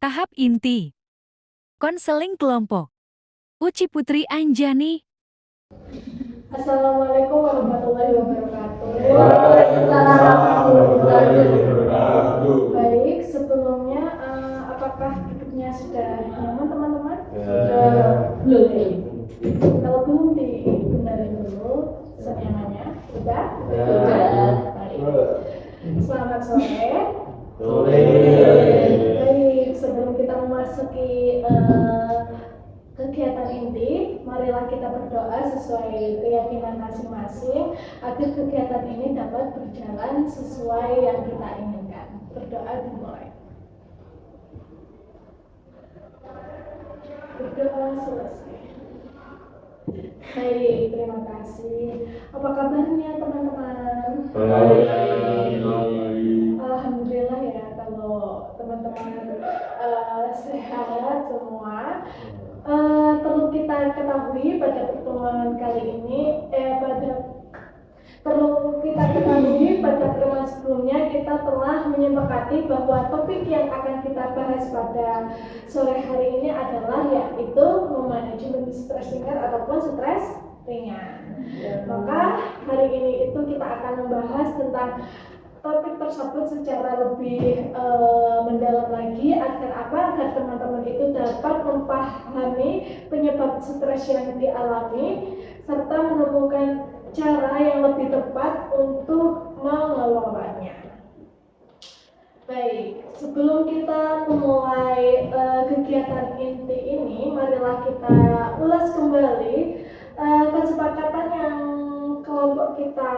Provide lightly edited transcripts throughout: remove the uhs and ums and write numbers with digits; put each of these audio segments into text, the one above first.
Tahap inti. Konseling kelompok. Uci Putri Anjani. Assalamualaikum warahmatullahi wabarakatuh. Waalaikumsalam warahmatullahi wabarakatuh. Baik, sebelumnya apakah duduknya sudah nyaman teman-teman? Belum. Kalau belum dibenerin dulu senyamannya. Sudah? Baik. Selamat sore. Baik, sebelum kita memasuki kegiatan inti, marilah kita berdoa sesuai keyakinan masing-masing agar kegiatan ini dapat berjalan sesuai yang kita inginkan. Berdoa dimulai. Berdoa selesai. Baik, terima kasih. Apa kabarnya teman-teman? Alhamdulillah ya, kalau teman-teman sehat semua. Perlu kita ketahui pada pertemuan kali ini, pada pertemuan sebelumnya kita telah menyepakati bahwa topik yang akan kita bahas pada sore hari ini adalah yaitu manajemen stres ringan ataupun stres ringan. Maka hari ini itu kita akan membahas tentang topik tersebut secara lebih mendalam lagi agar teman-teman itu dapat memahami penyebab stres yang dialami serta menemukan cara yang lebih tepat untuk mengelolanya. Baik, sebelum kita memulai kegiatan inti ini, marilah kita ulas kembali kesepakatan yang kelompok kita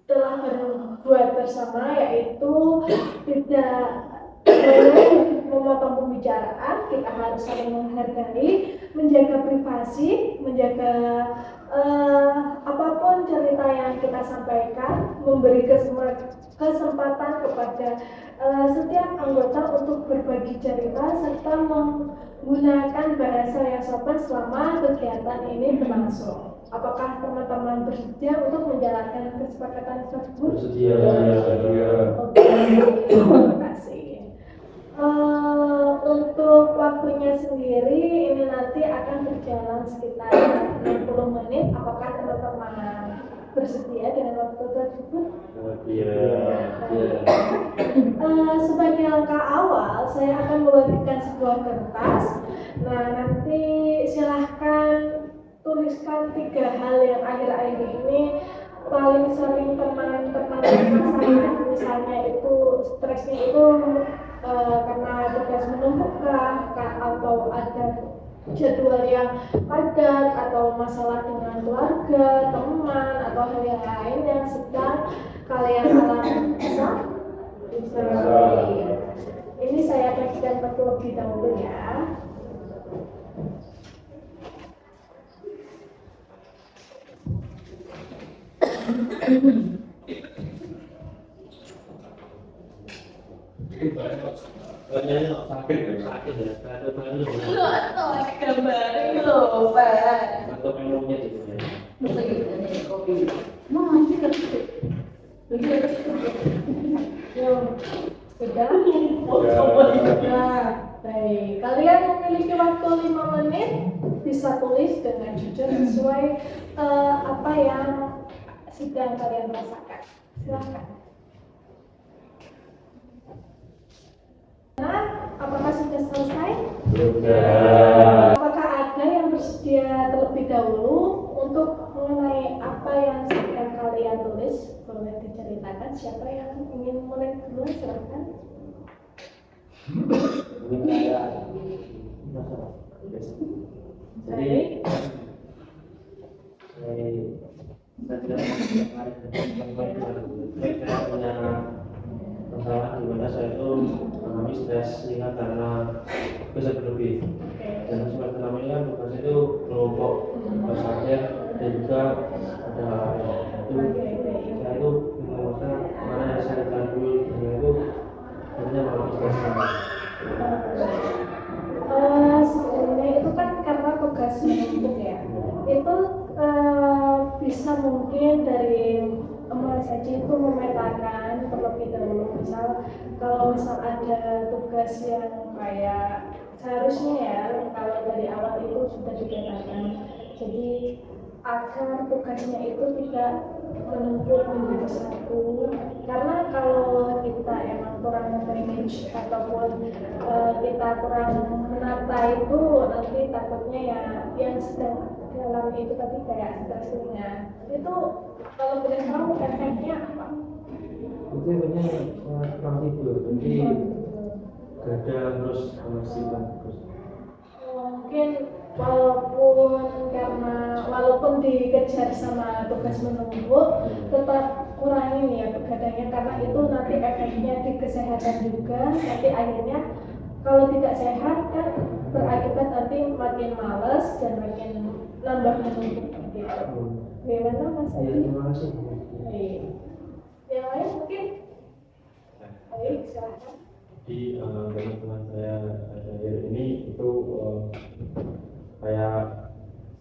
telah berbuat bersama, yaitu tidak boleh memotong pembicaraan, kita harus saling menghargai, menjaga privasi, menjaga apapun cerita yang kita sampaikan, memberi kesempatan kepada setiap anggota untuk berbagi cerita serta menggunakan bahasa yang sopan selama kegiatan ini berlangsung. Apakah teman-teman bersedia untuk menjalankan kesepakatan tersebut? Bersedia. Oke, terima kasih. Untuk waktunya sendiri ini nanti akan berjalan sekitar 60 menit. Apakah teman-teman bersedia dengan waktu tersebut? Sebagai langkah awal, saya akan membagikan sebuah kertas. Nah, nanti silahkan tuliskan 3 hal yang akhir-akhir ini paling sering teman-teman rasakan. Misalnya itu stresnya itu karena tugas menumpuk atau ada jadwal yang padat atau masalah dengan keluarga, teman atau hal yang lain yang sedang kalian alami. Bisa? Ini saya bagikan terlebih dahulu ya. Gambarin loh, Pak. Atau menunya itu ya. Sudah? Nah, baik. Kalian memiliki waktu 5 menit, bisa tulis dengan jujur sesuai apa yang sedang kalian rasakan. Silakan. Nah, apakah sudah selesai? Sudah. Apakah ada yang bersedia terlebih dahulu untuk mengenai apa yang sedang kalian tulis? Boleh diceritakan siapa yang ingin mulai dulu? Silakan. Baik. Masalah di mana saya itu mengalami stres ringan karena bisa berlebih. Dan semester 6 ini kan tugasnya itu kelompok pasarnya dan juga ada itu saya itu menemukan mana yang saya lakukan dulu dan itu akhirnya mengalami stres ringan. Sebenarnya itu kan karena tugas menumpuk ya. Itu bisa mungkin dari Mas Haji itu memetakan terlebih dahulu, misal kalau ada tugas yang kayak seharusnya ya kalau dari awal itu sudah dikatakan. Jadi agar tugasnya itu tidak menumpuk menjadi satu, karena kalau kita emang kurang manage ataupun kita kurang menata itu, nanti takutnya ya yang sedang dalam itu tadi kayak stresnya itu, kalau boleh tahu efeknya apa? Itu efeknya kurang tidur, jadi kadang terus emosi terus. Mungkin walaupun dikejar sama tugas menumpuk, tetap kurangin ya begadangnya, karena itu nanti efeknya di kesehatan juga. Nanti akhirnya kalau tidak sehat kan berakibat nanti makin malas dan makin nambah menumpuk gitu. Bagaimana Mas Ya, Adi? terima kasih. Baik. Yang lain mungkin? Baik, silakan. Jadi teman-teman saya akhir ini itu kayak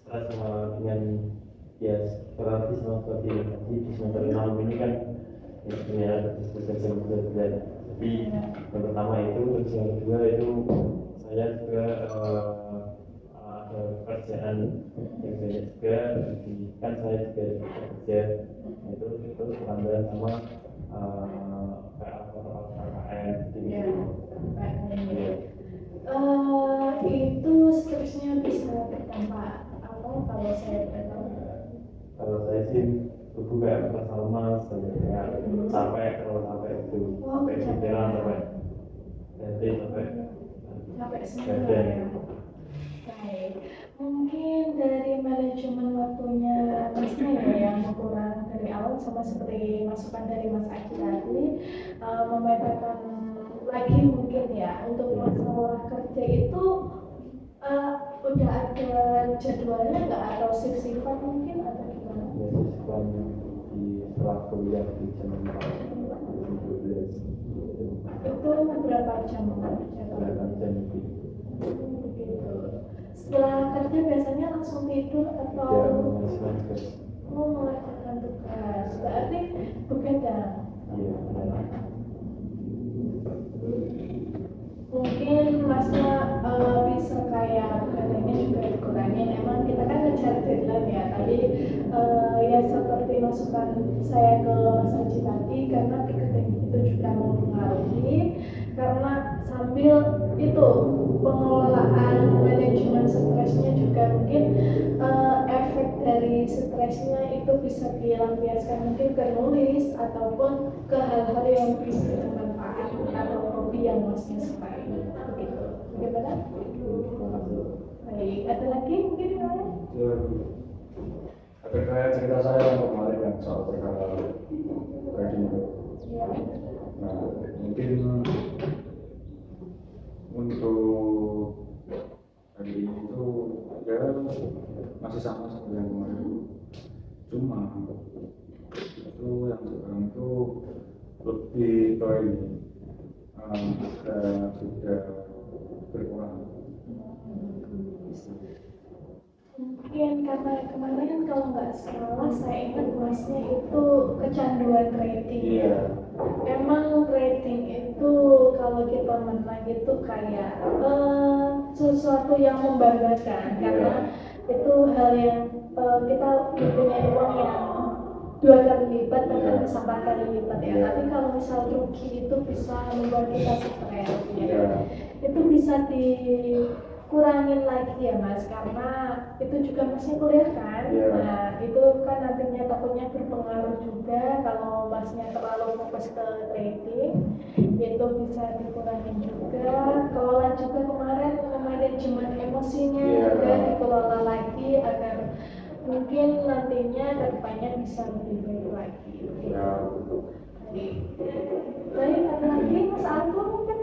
stres sama dengan ya berarti sama seperti tadi di semester 6 ini kan ya sebenarnya ada diskusi yang berbeda. Jadi yang pertama itu, terus yang kedua itu saya juga ada pekerjaan yang banyak juga, kan saya juga bekerja itu tambahan sama KKN Itu stresnya bisa berdampak apa kalau saya tahu? Kalau saya sih tubuh kayak merasa lemas, kayak capek, kalau sampai itu sampai pikiran, sampai hati, sampai semua badan. ya. Baik, mungkin dari manajemen waktunya Masnya ya yang kurang dari awal, sama seperti masukan dari Mas Aki tadi, memetakan lagi mungkin ya untuk masalah kerja itu udah ada jadwalnya nggak, atau shift-shiftan mungkin atau gimana? Ya, sistem di setelah kuliah di jam 12 Itu berapa jam jadwalnya? jam lebih. Begitu. Setelah kerja biasanya langsung tidur atau melakukan tugas? Berarti begadang. Iya, benar. Mungkin Masnya bisa kayak begadangnya juga dikurangin. Emang kita kan ngejar deadline ya. Tadi ya seperti masukan saya ke Mas Haji tadi, karena begadang itu juga mempengaruhi, karena sambil itu pengelolaan manajemen stresnya juga mungkin efek dari stresnya itu bisa dilampiaskan mungkin ke nulis ataupun ke hal-hal yang bisa bermanfaat atau hobi yang Masnya sukai. Begitu. Bagaimana? Baik, ada lagi mungkin yang lain? Ada kayak cerita saya yang kemarin yang soal perkara trading. Ya. Nah, mungkin untuk hari ini itu ya masih sama seperti yang kemarin. Cuma itu yang sekarang itu lebih ke ini sudah berkurang. Mungkin karena kemarin kalau nggak salah saya ingat Masnya itu kecanduan trading. Iya. Emang trading itu kalau kita menang itu kayak sesuatu yang membanggakan, karena itu hal yang kita punya uang yang 2 kali lipat bahkan bisa 4 kali lipat ya. Tapi kalau misal rugi itu bisa membuat kita stres ya. Itu bisa dikurangin lagi ya Mas, karena itu juga Masnya kuliah kan. Nah itu kan nantinya takutnya berpengaruh juga kalau Masnya terlalu fokus ke trading, itu bisa dikurangin juga. Kelola juga kemarin manajemen emosinya juga dikelola lagi agar mungkin nantinya kedepannya bisa lebih baik lagi. Baik, ada lagi Mas Argo mungkin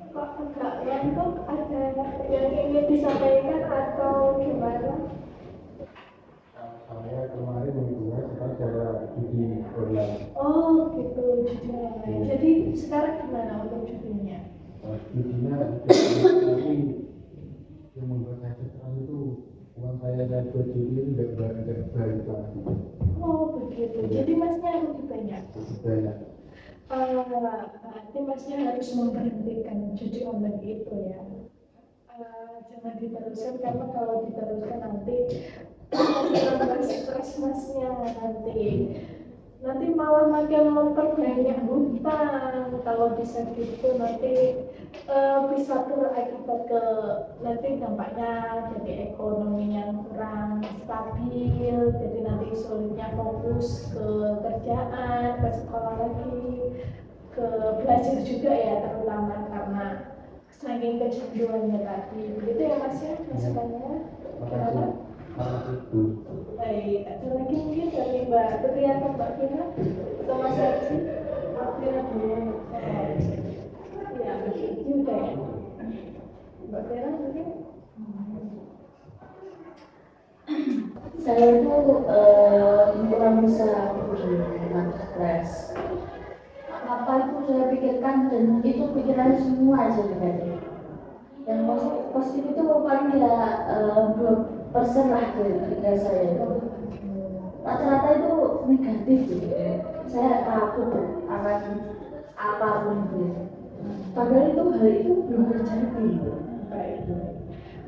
kok agak ngantuk, ada yang ingin disampaikan atau gimana? Saya kemarin minggunya saya judi online. Oh gitu, judi online. Jadi sekarang gimana untuk judinya? Judinya tapi yang membuat saya stres itu uang saya buat judi itu nggak balik lagi. Oh begitu, jadi Masnya lebih banyak. Banyak. Nanti masnya harus memberhentikan judi online itu ya. Jangan diteruskan karena kalau diteruskan nanti tambah stres masnya nanti malah makin memperbanyak hutang. Kalau bisa gitu nanti bisa berakibat ke nanti dampaknya jadi ekonomi yang kurang stabil, jadi nanti sulitnya fokus ke kerjaan, ke sekolah lagi, ke belajar juga ya, terutama karena saking kecanduannya tadi. Begitu ya mas ya masukannya. Kenapa? Baik, ada lagi mungkin dari Mbak Putri atau Mbak Vina atau Mas Arji? Mbak Vina dulu. Ya, juga ya. Mbak Vina mungkin? Saya itu kurang bisa dengan stres. Apa itu saya pikirkan dan itu pikiran semua aja negatif. Yang positif itu paling ya 2% lah dari pikiran saya itu. Rata-rata itu negatif gitu. Saya takut akan apapun gitu. Padahal itu hal itu belum terjadi. Baik.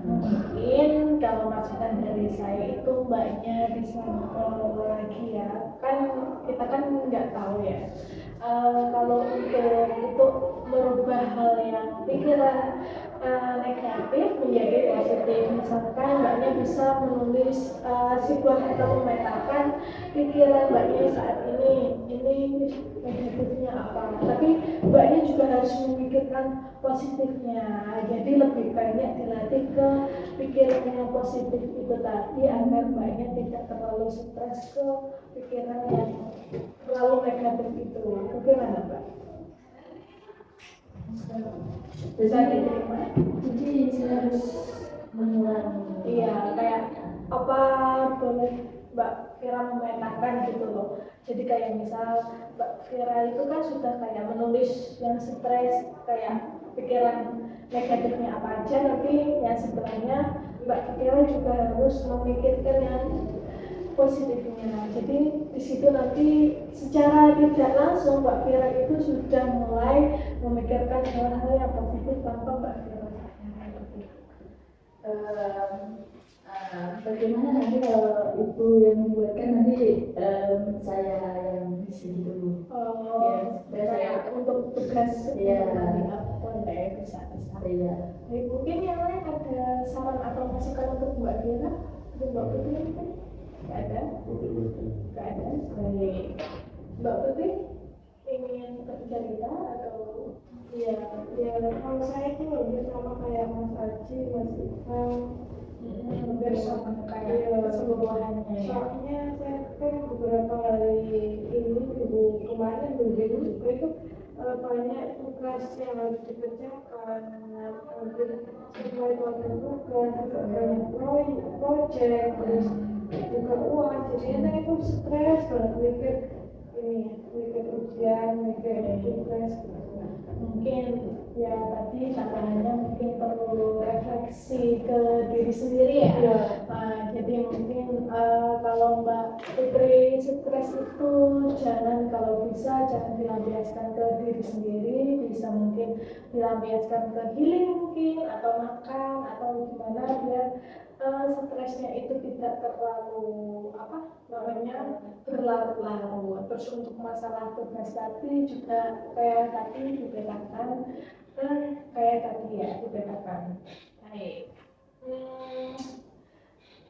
Mungkin kalau masukan dari saya itu mbaknya bisa ngobrol lagi ya, kan kita kan nggak tahu ya. Kalau untuk merubah hal yang pikiran negatif menjadi positif, misalkan mbaknya bisa menulis situasi atau memetakan pikiran mbaknya saat ini negatifnya apa, tapi mbaknya juga harus memikirkan positifnya. Jadi lebih banyak dilatih ke pikiran yang positif itu tadi agar mbaknya tidak terlalu stres ke pikiran yang terlalu negatif itu. Bagaimana Mbak? Bisa diterima? Jadi saya harus mengurangi. Iya, kayak apa boleh Mbak Vira memetakan gitu loh. Jadi kayak misal Mbak Vira itu kan sudah kayak menulis yang stres, kayak pikiran negatifnya apa aja, tapi yang sebenarnya Mbak Vira juga harus memikirkan yang positifnya. Jadi di situ nanti secara tidak langsung Mbak Vira itu sudah mulai memikirkan hal-hal yang positif tanpa Mbak Vira sadari. Bagaimana nanti kalau ibu yang membuatkan nanti saya yang di sini dulu. Ya, kayak untuk tugas Iya. nanti apapun ya bisa. Iya. Baik, mungkin yang lain ada saran atau masukan untuk Mbak Vira? Untuk Mbak Putri mungkin? Nggak ada? Nggak ada? Baik. Mbak Putri ingin bercerita atau? Iya, ya kalau saya itu lebih sama kayak Mas Aji, Mas Iqbal, Hampir sama kayak keseluruhannya ya. soalnya saya kan beberapa hari ini kemarin juga itu banyak tugas yang harus dikerjakan, hampir semua itu ada tugas, juga banyak proyek, terus juga uang, jadinya itu stres banget mikir ujian, mikir tugas. Mungkin ya tadi tambahannya mungkin perlu refleksi ke diri sendiri ya. Jadi mungkin kalau Mbak Putri stres itu kalau bisa jangan dilampiaskan ke diri sendiri, bisa mungkin dilampiaskan ke healing mungkin atau makan atau gimana biar stresnya itu tidak terlalu berlarut-larut. Terus untuk masalah tugas tadi juga kayak tadi dibedakan kayak tadi ya dibedakan. Baik.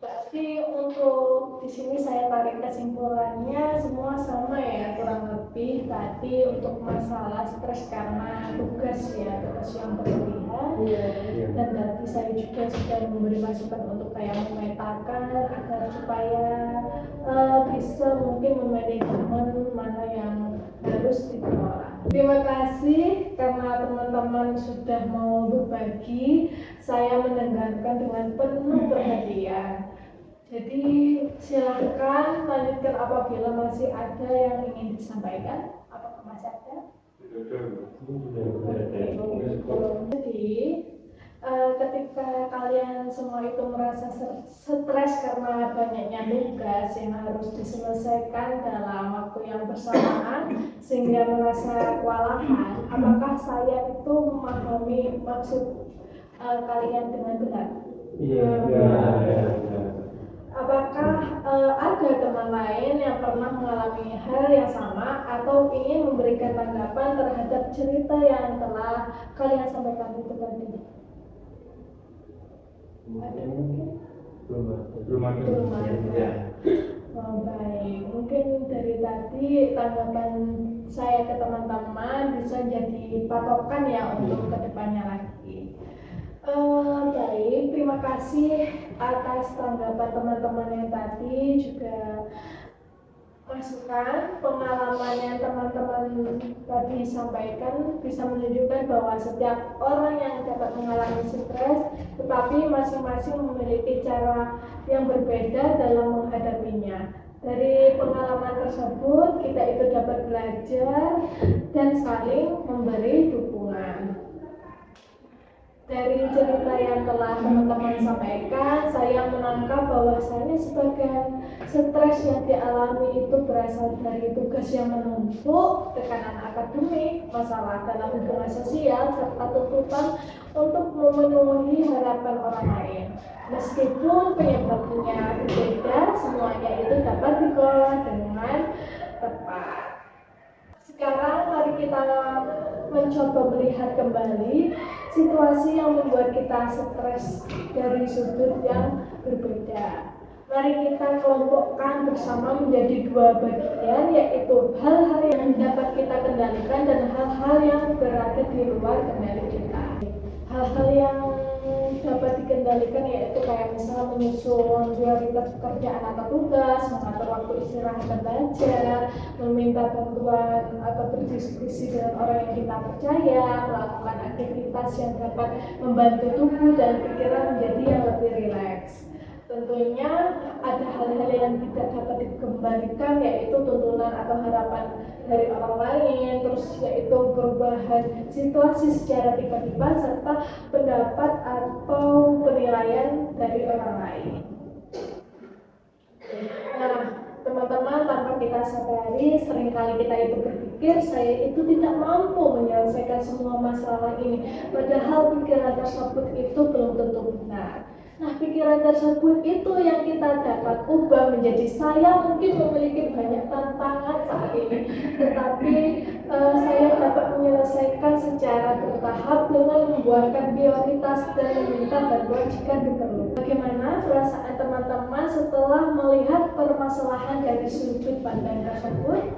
Berarti untuk di sini saya tarik kesimpulannya semua sama ya, kurang lebih tadi untuk masalah stres karena tugas yang berlebihan. Dan tadi saya juga sudah memberi masukan untuk kayak memetakan agar supaya bisa mungkin memanajemen mana yang harus dikelola. Terima kasih karena teman-teman sudah mau berbagi. Saya mendengarkan dengan penuh perhatian. Jadi silakan lanjutkan apabila masih ada yang ingin disampaikan. Apakah masih ada? Jadi ketika ketika kalian semua itu merasa stres karena banyaknya tugas yang harus diselesaikan dalam waktu yang bersamaan sehingga merasa kewalahan, apakah saya itu memahami maksud kalian dengan benar? Iya. Apakah ada teman lain yang pernah mengalami hal yang sama atau ingin memberikan tanggapan terhadap cerita yang telah kalian sampaikan itu tadi? Belum ada. Ya. Oh, baik, mungkin dari tadi tanggapan saya ke teman-teman bisa jadi patokan ya untuk kedepannya lagi. Baik, terima kasih atas tanggapan teman-teman yang tadi, juga masukan pengalaman yang teman-teman tadi sampaikan bisa menunjukkan bahwa setiap orang yang dapat mengalami stres, tetapi masing-masing memiliki cara yang berbeda dalam menghadapinya. Dari pengalaman tersebut, kita itu dapat belajar dan saling memberi dukungan. Dari cerita yang telah teman-teman sampaikan, saya menangkap bahwasanya sebagian stres yang dialami itu berasal dari tugas yang menumpuk, tekanan akademik, masalah dalam hubungan sosial, serta tuntutan untuk memenuhi harapan orang lain. Meskipun penyebabnya berbeda, semuanya itu dapat dikelola dengan tepat. Sekarang mari kita mencoba melihat kembali situasi yang membuat kita stres dari sudut yang berbeda. Mari kita kelompokkan bersama menjadi dua bagian, yaitu hal-hal yang dapat kita kendalikan dan hal-hal yang berada di luar kendali kita. Hal-hal yang dapat dikendalikan yaitu kayak misalnya menyusun prioritas pekerjaan atau tugas, mengatur waktu istirahat dan belajar, meminta bantuan atau berdiskusi dengan orang yang kita percaya, melakukan aktivitas yang dapat membantu tubuh dan pikiran menjadi yang lebih rileks. Tentunya ada hal-hal yang tidak dapat dikembalikan, yaitu tuntunan atau harapan dari orang lain, terus yaitu perubahan situasi secara tiba-tiba, serta pendapat atau penilaian dari orang lain. Nah, teman-teman, tanpa kita sadari, seringkali kita itu berpikir saya itu tidak mampu menyelesaikan semua masalah ini, padahal pikiran tersebut itu belum tentu benar. Nah, pikiran tersebut itu yang kita dapat ubah menjadi saya mungkin memiliki banyak tantangan saat ini, tetapi saya dapat menyelesaikan secara bertahap dengan membuatkan prioritas dan meminta bantuan jika diperlukan. Bagaimana perasaan teman-teman setelah melihat permasalahan dari sudut pandang tersebut?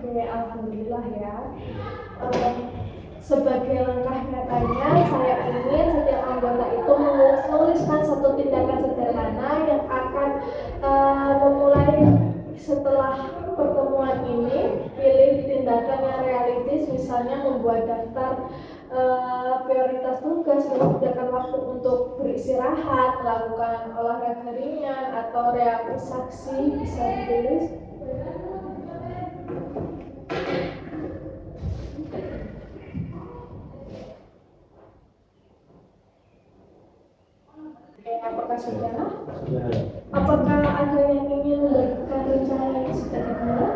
Oke, alhamdulillah ya. Sebagai langkah nyatanya, saya ingin setiap anggota itu menuliskan satu tindakan sederhana yang akan memulai setelah pertemuan ini. Pilih tindakan yang realistis, misalnya membuat daftar prioritas tugas, menyediakan waktu untuk beristirahat, melakukan olahraga ringan atau relaksasi bisa ditulis. Apakah sudah? Apakah ada yang ingin membagikan rencana yang sudah dimulai?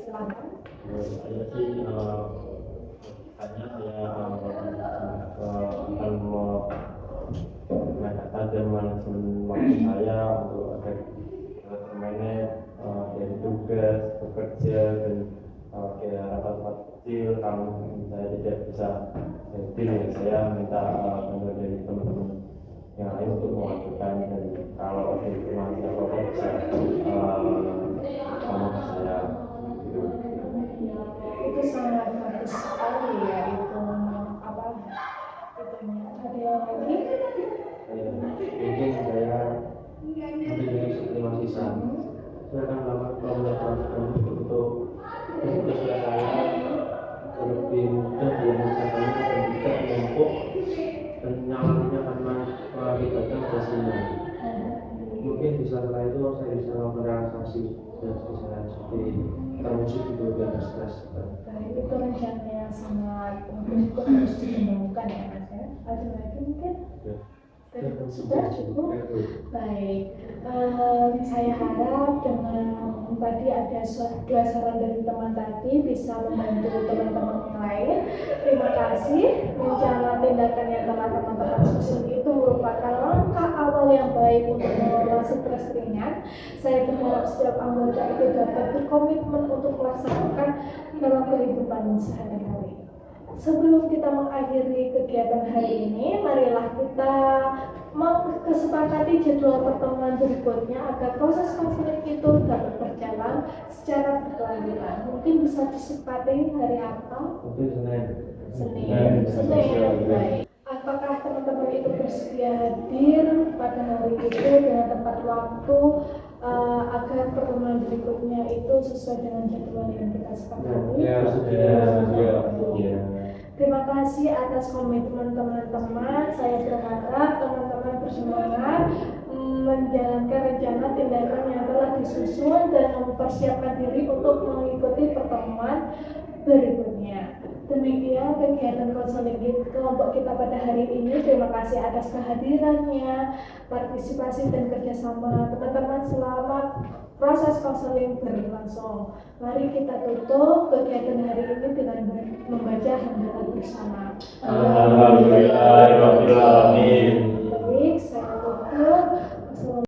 Silakan. Saya sih hanya saya akan mengadakan dan manajemen waktu saya untuk agar termanage dari tugas, bekerja dan kayak rapat-rapat kecil. Kalau saya tidak bisa hadir, ya saya minta bantuan dari teman-teman yang lain untuk mewakilkan, dan kalau ada informasi apa-apa bisa ngomong ke saya gitu. Itu sangat bagus sekali ya, itu apa itunya. Ada yang lagi? Mungkin saya memberi terima sisa. Saya akan melakukan pelajaran untuk tugas saya lebih mudah dilaksanakan dan tidak menumpuk dan nyamannya karena mengakibatkan hasilnya. Mungkin di setelah itu saya bisa melakukan relaksasi dan seperti termusik itu biar stres. sangat mungkin harus dikembangkan ya Mas ya. Ada lagi mungkin? Sudah cukup? Baik, saya harap dengan tadi ada dua saran dari teman tadi bisa membantu teman-teman yang lain. Terima kasih. Rencana tindakan yang telah teman-teman susun itu merupakan langkah awal yang baik untuk mengelola stres ringan. Saya berharap setiap anggota itu dapat berkomitmen untuk melaksanakan dalam kehidupan sehari-hari. Sebelum kita mengakhiri kegiatan hari ini, marilah kita kesepakati jadwal pertemuan berikutnya agar proses konseling itu dapat berjalan secara berkelanjutan. Mungkin bisa disepakati hari apa? Mungkin Senin. Baik. Apakah teman-teman itu bersedia hadir pada hari itu dengan tepat waktu agar pertemuan berikutnya itu sesuai dengan jadwal yang kita sepakati? Terima kasih atas komitmen teman-teman. Saya berharap teman-teman bersemangat menjalankan rencana tindakan yang telah disusun dan mempersiapkan diri untuk mengikuti pertemuan berikutnya. Demikian kegiatan konseling kelompok kita pada hari ini. Terima kasih atas kehadirannya, partisipasi dan kerjasama teman-teman selama proses konseling berlangsung. Mari kita tutup kegiatan hari ini dengan membaca hamdalah bersama. Alhamdulillahirabbil alamin.